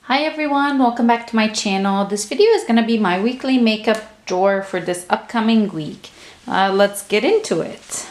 Hi everyone, welcome back to my channel. This video is going to be my weekly makeup drawer for this upcoming week. Let's get into it.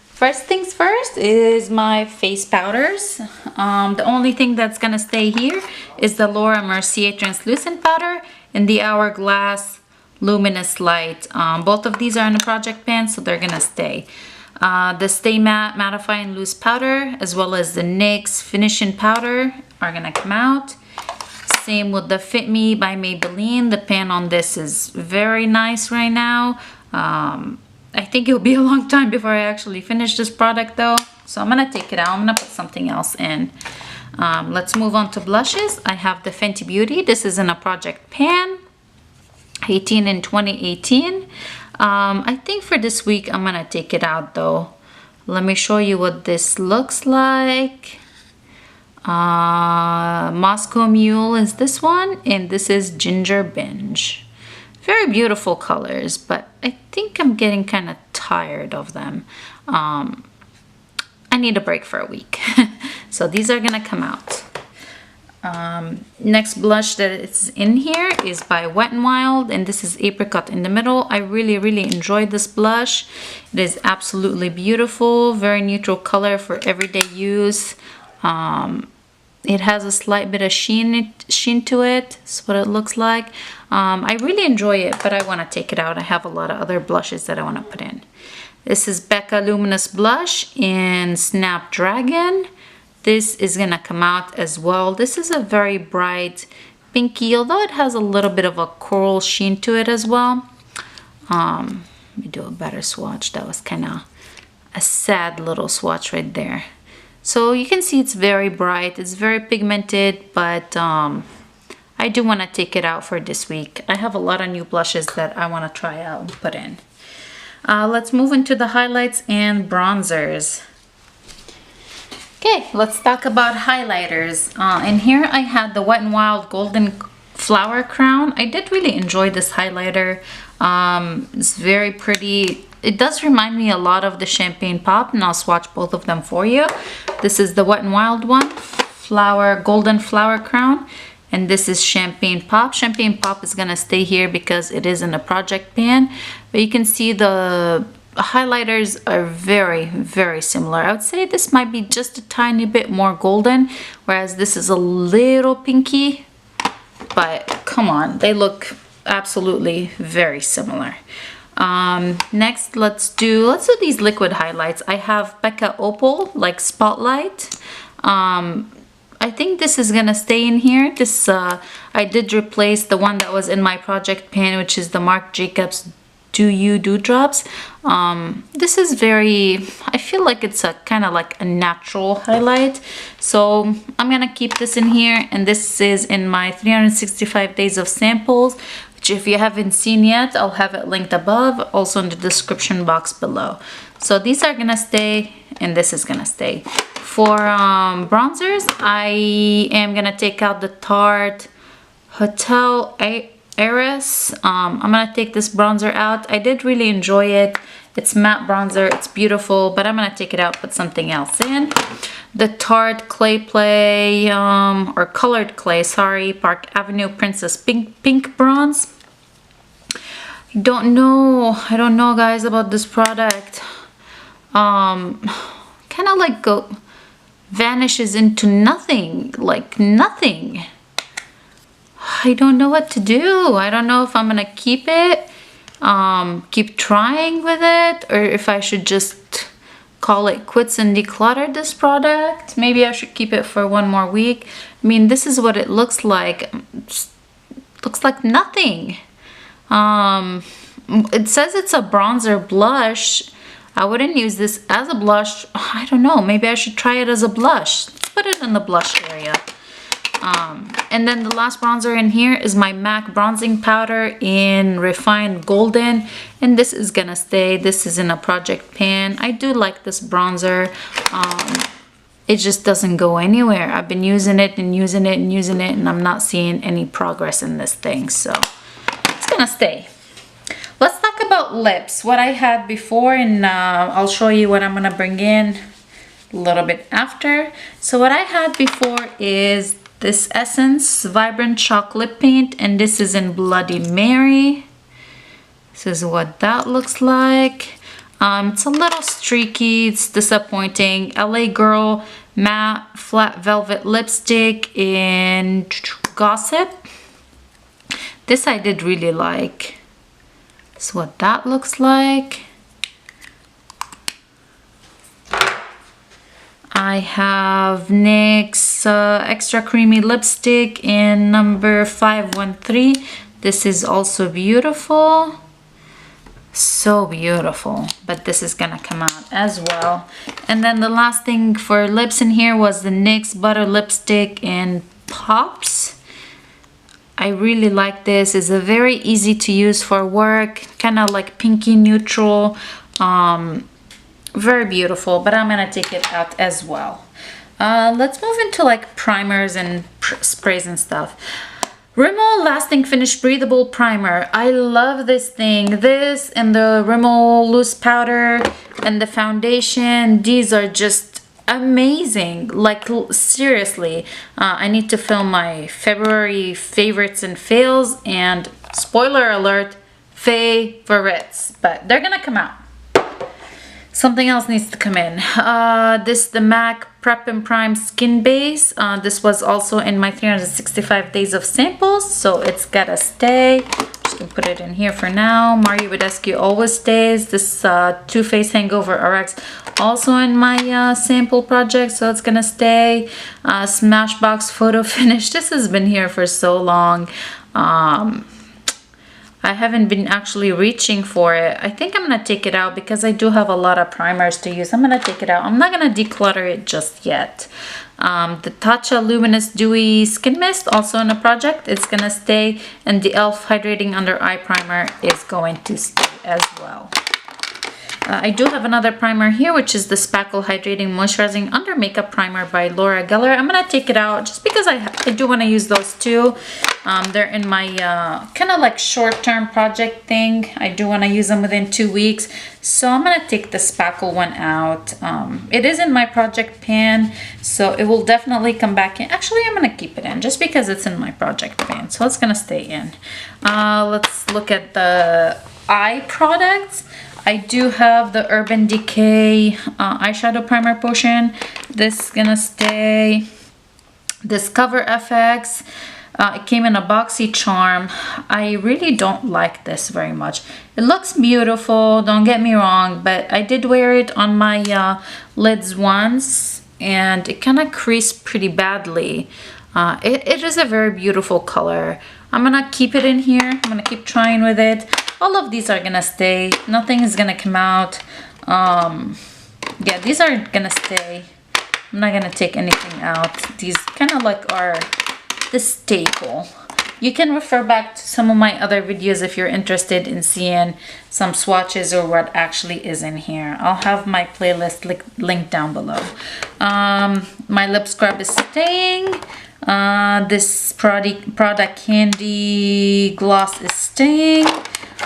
First things first is my face powders. The only thing that's going to stay here is the Laura Mercier translucent powder and the Hourglass luminous light. Both of these are in the project pan, so they're going to stay. The Stay Matte Mattifying Loose Powder as well as the NYX Finishing Powder are going to come out. Same with the Fit Me by Maybelline. The pan on this is very nice right now. I think it'll be a long time before I actually finish this product though. So I'm gonna take it out. I'm gonna put something else in. Let's move on to blushes. I have the Fenty Beauty. This is in a project pan. 18 in 2018. I think for this week I'm gonna take it out though. Let me show you what this looks like. Moscow Mule is this one, and this is Ginger Binge. Very beautiful colors, but I think I'm getting kind of tired of them. I need a break for a week. So these are gonna come out. Next blush that is in here is by Wet n Wild, and this is Apricot in the Middle. I really enjoyed this blush. It is absolutely beautiful, very neutral color for everyday use. It has a slight bit of sheen to it. That's what it looks like. I really enjoy it, but I want to take it out. I have a lot of other blushes that I want to put in. This is Becca Luminous Blush in Snapdragon. This is going to come out as well. This is a very bright pinky, although it has a little bit of a coral sheen to it as well. Let me do a better swatch. That was kind of a sad little swatch right there. So you can see it's very bright, it's very pigmented, but I do want to take it out for this week. I have a lot of new blushes that I want to try out and put in. Let's move into the highlights and bronzers. Okay, let's talk about highlighters. In here I had the Wet n Wild Golden Flower Crown. I did really enjoy this highlighter. It's very pretty. It does remind me a lot of the Champagne Pop, and I'll swatch both of them for you. This is the Wet n Wild one, Golden Flower Crown, and this is Champagne Pop. Champagne Pop is gonna stay here because it is in a project pan, but you can see the highlighters are very similar. I would say this might be just a tiny bit more golden, whereas this is a little pinky, but come on, they look absolutely very similar. Next, let's do these liquid highlights. I have Becca Opal, like Spotlight. I think this is gonna stay in here. This I did replace the one that was in my project pan, which is the Marc Jacobs Do You Dewdrops. This is I feel like it's a kind of like a natural highlight, so I'm gonna keep this in here. And this is in my 365 days of samples, which if you haven't seen yet, I'll have it linked above, also in the description box below. So these are gonna stay, and this is gonna stay. For bronzers, I am gonna take out the Tarte Hotel Heiress. I'm gonna take this bronzer out. I did really enjoy it. It's matte bronzer, it's beautiful, but I'm gonna take it out, put something else in. The Tarte Clay Play, or Colored Clay, sorry, Park Avenue Princess Pink Bronze. I don't know guys about this product. Kind of like vanishes into nothing, like nothing. I don't know what to do. I don't know if I'm gonna keep it, keep trying with it, or if I should just call it quits and declutter this product. Maybe I should keep it for one more week. I mean, this is what it looks like. It looks like nothing. It says it's a bronzer blush. I wouldn't use this as a blush. I don't know, maybe I should try it as a blush. Let's put it in the blush area. And then the last bronzer in here is my MAC bronzing powder in Refined Golden, and this is gonna stay. This is in a project pan. I do like this bronzer. It just doesn't go anywhere. I've been using it and using it and using it, and I'm not seeing any progress in this thing, so it's gonna stay. Let's talk about lips, what I had before, and I'll show you what I'm gonna bring in a little bit after. So what I had before is this Essence Vibrant Chalk Lip Paint, and this is in Bloody Mary. This is what that looks like. It's a little streaky, it's disappointing. LA Girl Matte Flat Velvet Lipstick in Gossip. This I did really like. This is what that looks like. I have NYX Extra Creamy Lipstick in number 513. This is also beautiful. So beautiful, but this is gonna come out as well. And then the last thing for lips in here was the NYX Butter Lipstick in Pops. I really like this. It's a very easy to use for work, kind of like pinky neutral. Very beautiful, but I'm gonna take it out as well. Let's move into like primers and sprays and stuff. Rimmel Lasting Finish Breathable Primer. I love this thing. This and the Rimmel Loose Powder and the foundation, these are just amazing. Like seriously, I need to film my February favorites and fails, and spoiler alert, favorites, but they're gonna come out. Something else needs to come in. This the MAC Prep and Prime Skin Base. This was also in my 365 days of samples, so it's gotta stay. Just gonna put it in here for now. Mario Badescu Always Stays. This Too Faced Hangover RX also in my sample project, so it's gonna stay. Smashbox Photo Finish. This has been here for so long. I haven't been actually reaching for it. I think I'm gonna take it out because I do have a lot of primers to use. I'm gonna take it out. I'm not gonna declutter it just yet. The Tatcha Luminous Dewy Skin Mist, also in a project, it's gonna stay. And the e.l.f. Hydrating Under Eye Primer is going to stay as well. I do have another primer here, which is the Spackle Hydrating Moisturizing Under Makeup Primer by Laura Geller. I'm gonna take it out just because I do want to use those too. They're in my kind of like short-term project thing. I do want to use them within 2 weeks, so I'm gonna take the Spackle one out. It is in my project pan, so it will definitely come back in. Actually, I'm gonna keep it in just because it's in my project pan, so it's gonna stay in. Let's look at the eye products. I do have the Urban Decay eyeshadow primer potion. This is gonna stay. Discover FX. It came in a boxy charm. I really don't like this very much. It looks beautiful, don't get me wrong, but I did wear it on my lids once and it kind of creased pretty badly. It is a very beautiful color. I'm gonna keep it in here. I'm gonna keep trying with it. All of these are gonna stay. Nothing is gonna come out. Yeah, these are gonna stay. I'm not gonna take anything out. These kind of like are the staple. You can refer back to some of my other videos if you're interested in seeing some swatches or what actually is in here. I'll have my playlist linked down below. My lip scrub is staying. This Prada Candy Gloss is staying.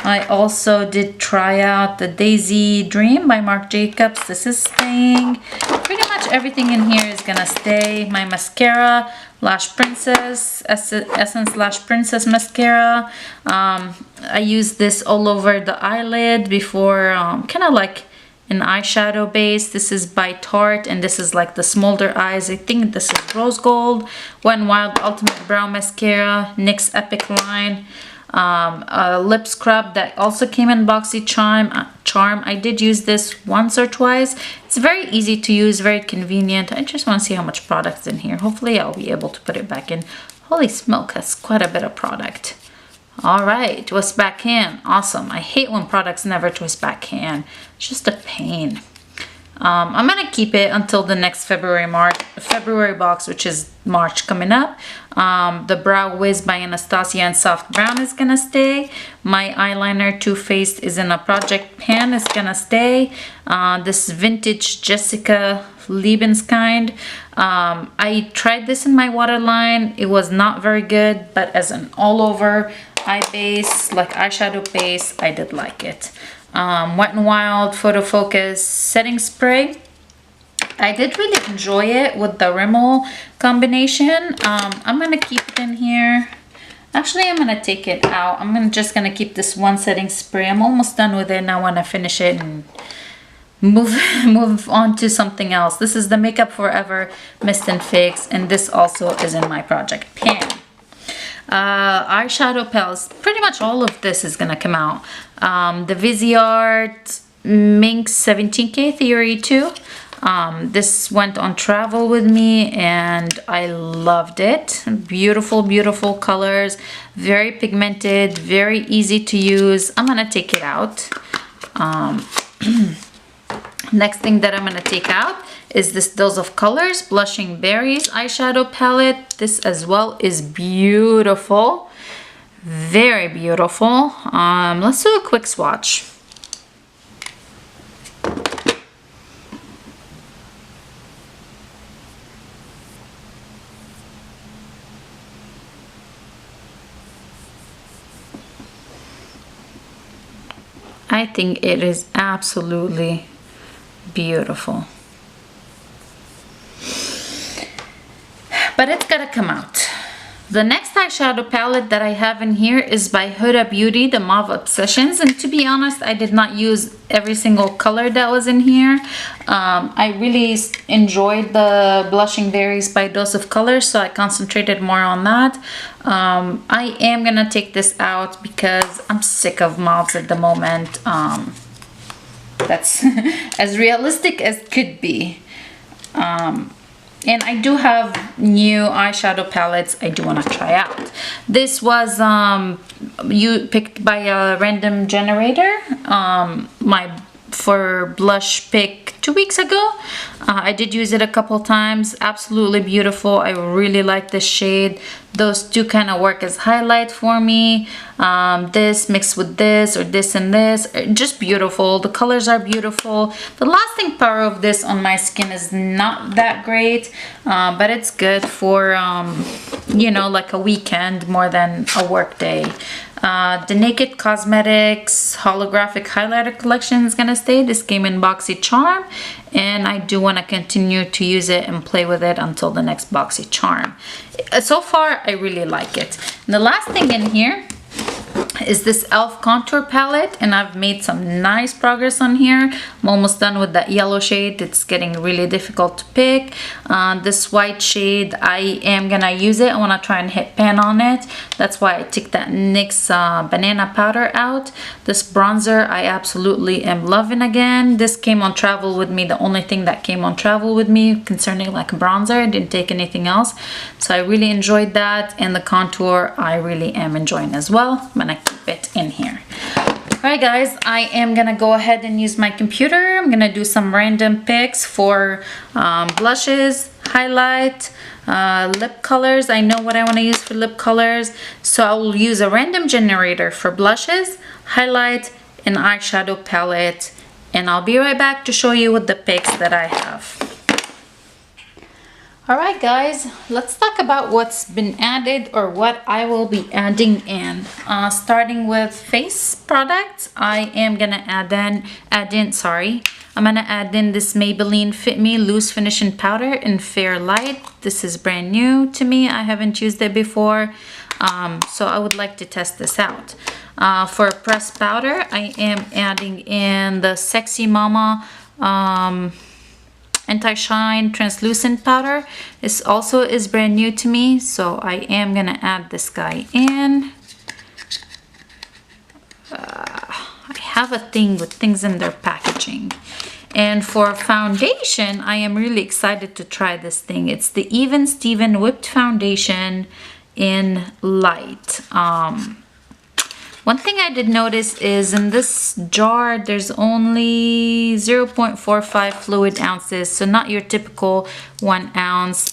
I also did try out the Daisy Dream by Marc Jacobs. This is staying. Pretty much everything in here is gonna stay. My mascara, Lash Princess, Essence Lash Princess mascara. I use this all over the eyelid before, kind of like an eyeshadow base. This is by Tarte, and this is like the smolder eyes. I think this is Rose Gold. Wet n Wild Ultimate Brow Mascara, NYX Epic Line. A lip scrub that also came in boxy charm. I did use this once or twice. It's very easy to use, very convenient. I just want to see how much product's in here. Hopefully I'll be able to put it back in. Holy smoke, that's quite a bit of product. All right, twist back in. Awesome. I hate when products never twist back in. It's just a pain. I'm gonna keep it until the next February box, which is March coming up. The Brow Wiz by Anastasia and Soft Brown is gonna stay. My eyeliner Too Faced is in a project pan, is gonna stay. This vintage Jessica Liebenskind. I tried this in my waterline. It was not very good, but as an all over eye base, like eyeshadow base, I did like it. Wet n Wild Photo Focus setting spray. I did really enjoy it with the Rimmel combination. I'm gonna keep it in here. Actually, I'm gonna take it out. I'm just gonna keep this one setting spray. I'm almost done with it and I wanna finish it and move on to something else. This is the Makeup Forever Mist and Fix, and this also is in my project pan. Eyeshadow palettes, pretty much all of this is gonna come out. The Viseart Minx 17K Theory 2. This went on travel with me and I loved it. Beautiful, beautiful colors, very pigmented, very easy to use. I'm gonna take it out. Next thing that I'm gonna take out is this Dose of Colors Blushing Berries eyeshadow palette. This as well is beautiful, very beautiful. Let's do a quick swatch. I think it is absolutely beautiful, but it's gotta come out. The next eyeshadow palette that I have in here is by Huda Beauty, the Mauve Obsessions, and to be honest, I did not use every single color that was in here. I really enjoyed the Blushing Berries by Dose of Colors, so I concentrated more on that. I am gonna take this out because I'm sick of mauves at the moment. That's as realistic as could be. And I do have new eyeshadow palettes I do want to try out. This was you picked by a random generator. For blush pick 2 weeks ago. I did use it a couple times. Absolutely beautiful. I really like this shade. Those two kind of work as highlight for me. This mixed with this or this and this, just beautiful. The colors are beautiful. The lasting power of this on my skin is not that great, but it's good for you know, like a weekend more than a work day. The Naked Cosmetics holographic highlighter collection is gonna stay. This came in Boxy Charm, and I do want to continue to use it and play with it until the next Boxy Charm. So far, I really like it. And the last thing in here is this e.l.f. contour palette, and I've made some nice progress on here. I'm almost done with that yellow shade. It's getting really difficult to pick. This white shade, I am gonna use it. I want to try and hit pan on it. That's why I took that NYX banana powder out. This bronzer I absolutely am loving again. This came on travel with me. The only thing that came on travel with me concerning like bronzer, I didn't take anything else, so I really enjoyed that. And the contour I really am enjoying as well. I'm gonna keep it in here. Alright guys, I am gonna go ahead and use my computer. I'm gonna do some random picks for blushes, highlight, lip colors. I know what I want to use for lip colors, so I will use a random generator for blushes, highlight, and eyeshadow palette, and I'll be right back to show you what the picks that I have. Alright guys, let's talk about what's been added or what I will be adding in. Starting with face products, I am gonna add in this Maybelline Fit Me Loose Finishing Powder in Fair Light. This is brand new to me. I haven't used it before, so I would like to test this out. For pressed powder, I am adding in the Sexy Mama Anti-Shine Translucent Powder. This also is brand new to me, so I am gonna add this guy in. I have a thing with things in their packaging. And for foundation, I am really excited to try this thing. It's the Even Steven Whipped Foundation in Light. One thing I did notice is in this jar, there's only 0.45 fluid ounces, so not your typical 1 ounce.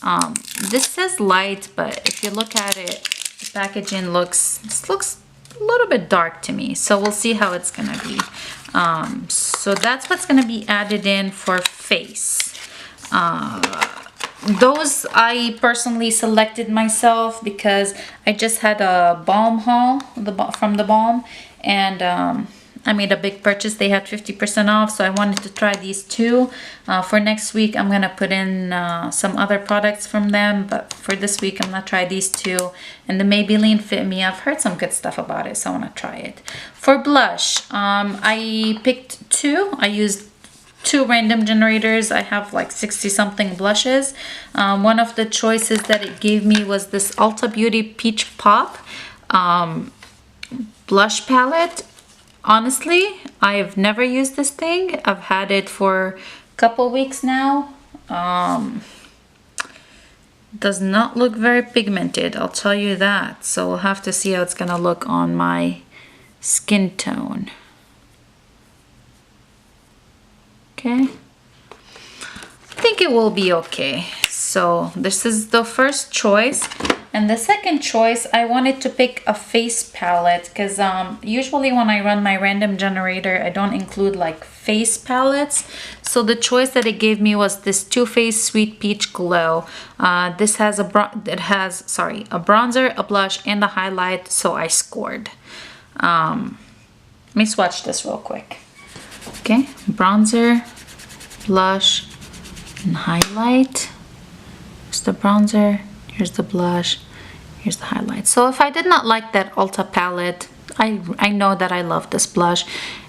This says light, but if you look at it, the packaging looks a little bit dark to me. So we'll see how it's gonna be. So that's what's gonna be added in for face. Those I personally selected myself because I just had a balm haul from the balm, and I made a big purchase. They had 50% off, so I wanted to try these two. For next week, I'm gonna put in some other products from them, but for this week, I'm gonna try these two. And the Maybelline Fit Me, I've heard some good stuff about it, so I wanna try it. For blush, I picked two. I used two random generators. I have like 60 something blushes. One of the choices that it gave me was this Ulta Beauty Peach Pop blush palette. Honestly, I've never used this thing. I've had it for a couple weeks now. Does not look very pigmented, I'll tell you that. So we'll have to see how it's gonna look on my skin tone. Okay, I think it will be okay. So this is the first choice. And the second choice, I wanted to pick a face palette because usually when I run my random generator, I don't include like face palettes. So the choice that it gave me was this Too Faced Sweet Peach Glow. This has a bronzer, a blush, and a highlight, so I scored. Let me swatch this real quick. Okay, bronzer, blush, and highlight. Here's the bronzer, here's the blush, here's the highlight. So if I did not like that Ulta palette, I know that I love this blush,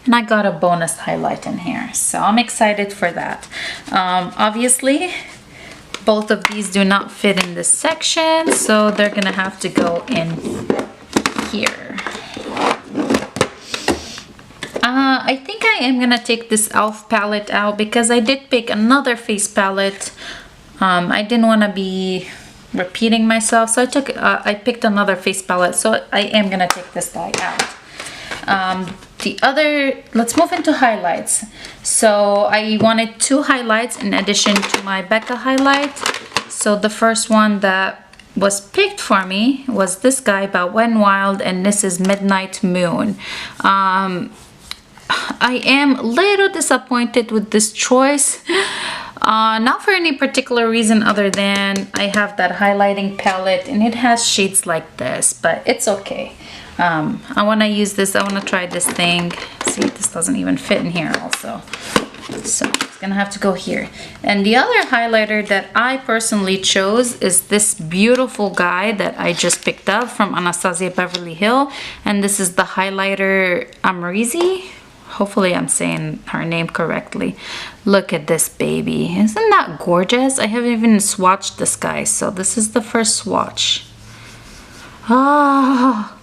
and I got a bonus highlight in here. So I'm excited for that. Obviously, both of these do not fit in this section, so they're gonna have to go in here. I think I am gonna take this e.l.f. palette out because I did pick another face palette. I didn't want to be repeating myself, so I picked another face palette, so I am gonna take this guy out. Let's move into highlights. So I wanted two highlights in addition to my Becca highlight. So the first one that was picked for me was this guy by Wet n Wild, and this is Midnight Moon. I am a little disappointed with this choice. Not for any particular reason other than I have that highlighting palette and it has shades like this, but it's okay. I want to use this. I want to try this thing. See, this doesn't even fit in here also. So it's gonna have to go here. And the other highlighter that I personally chose is this beautiful guy that I just picked up from Anastasia Beverly Hills. And this is the highlighter Amrezy. Hopefully I'm saying her name correctly. Look at this baby. Isn't that gorgeous? I haven't even swatched this guy, so this is the first swatch. Ah,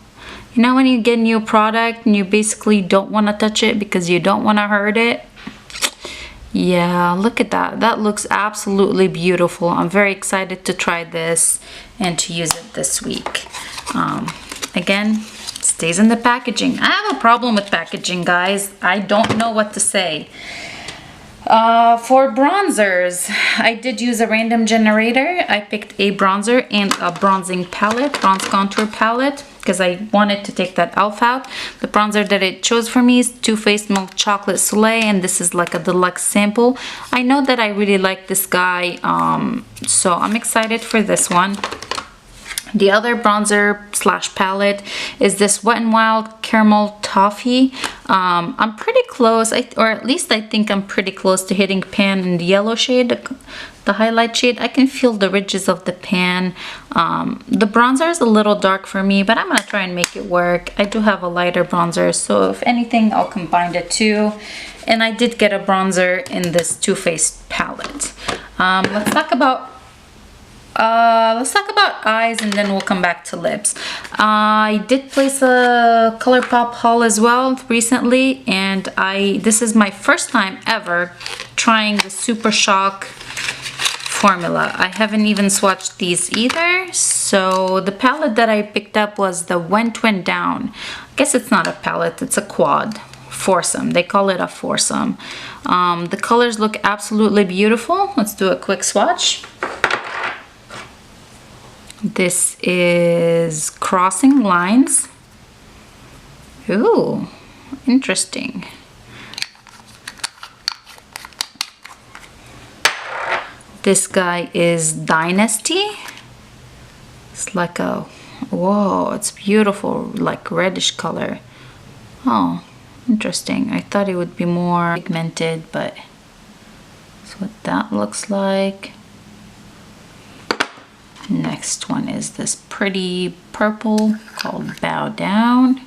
you know when you get a new product and you basically don't want to touch it because you don't want to hurt it? Yeah, look at that. That looks absolutely beautiful. I'm very excited to try this and to use it this week. Again, stays in the packaging. I have a problem with packaging, guys. I don't know what to say. For bronzers, I did use a random generator. I picked a bronzer and a bronzing palette, bronze contour palette, because I wanted to take that e.l.f. out. The bronzer that it chose for me is Too Faced Milk Chocolate Soleil, and this is like a deluxe sample. I know that I really like this guy, so I'm excited for this one. The other bronzer slash palette is this Wet n Wild Caramel Toffee. I'm pretty close, or at least I think I'm pretty close to hitting pan in the yellow shade, the highlight shade. I can feel the ridges of the pan. The bronzer is a little dark for me, but I'm gonna try and make it work. I do have a lighter bronzer, so if anything, I'll combine the two. And I did get a bronzer in this Too Faced palette. Let's talk about eyes, and then we'll come back to lips. I did place a ColourPop haul as well recently, and this is my first time ever trying the Super Shock formula. I haven't even swatched these either. So the palette that I picked up was the Went Down. I guess it's not a palette, it's a quad. Foursome, they call it a foursome. The colors look absolutely beautiful. Let's do a quick swatch. This is Crossing Lines. Ooh, interesting. This guy is Dynasty. It's like a, whoa, it's beautiful, like reddish color. Oh, Interesting. I thought it would be more pigmented, but that's what that looks like. Next one is this pretty purple called Bow Down.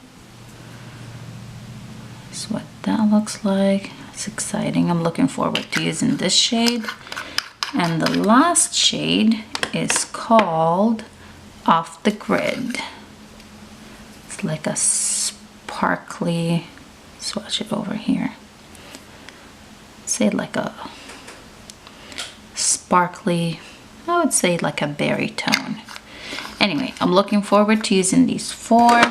That's what that looks like. It's exciting. I'm looking forward to using this shade. And the last shade is called Off the Grid. It's like a sparkly, swatch it over here. Say like a sparkly, I would say like a berry tone. Anyway, I'm looking forward to using these four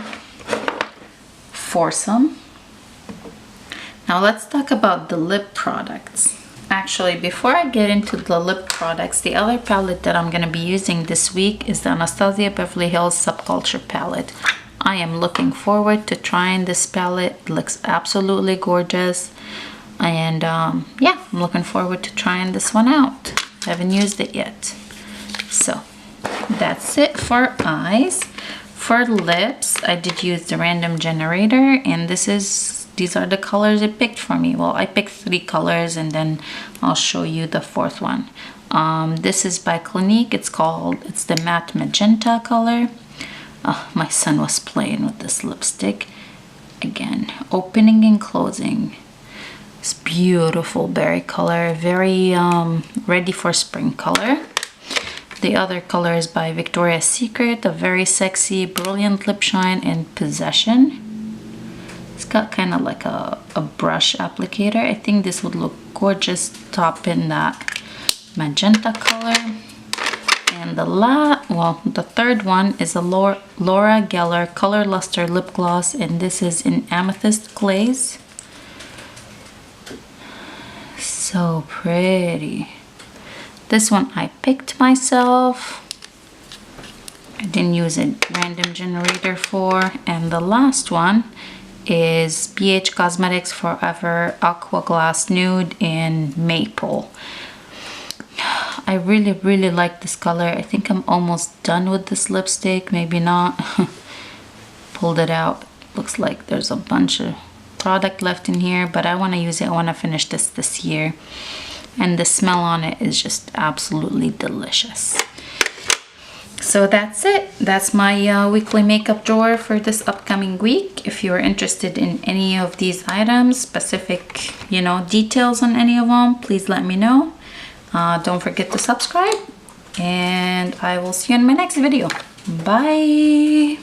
foursome. Now let's talk about the lip products. Actually, before I get into the lip products, the other palette that I'm going to be using this week is the Anastasia Beverly Hills Subculture palette. I am looking forward to trying this palette. It looks absolutely gorgeous. And yeah, I'm looking forward to trying this one out. I haven't used it yet. So that's it for eyes. For lips, I did use the random generator, and these are the colors it picked for me. Well, I picked 3 colors, and then I'll show you the 4th one. This is by Clinique. It's the matte magenta color. My son was playing with this lipstick. Again, opening and closing. It's beautiful berry color, very ready for spring color. The other color is by Victoria's Secret, a very sexy, brilliant lip shine in Possession. It's got kind of like a brush applicator. I think this would look gorgeous topping that magenta color. And the third one is a Laura Geller Color Luster Lip Gloss, and this is in Amethyst Glaze. So pretty. This one I picked myself. I didn't use a random generator for. And the last one is BH Cosmetics Forever Aqua Glass Nude in Maple. I really like this color. I think I'm almost done with this lipstick. Maybe not. Pulled it out. Looks like there's a bunch of product left in here, but I want to use it. I want to finish this year. And the smell on it is just absolutely delicious. So that's it. That's my weekly makeup drawer for this upcoming week. If you're interested in any of these items, specific, details on any of them, please let me know. Don't forget to subscribe, and I will see you in my next video. Bye.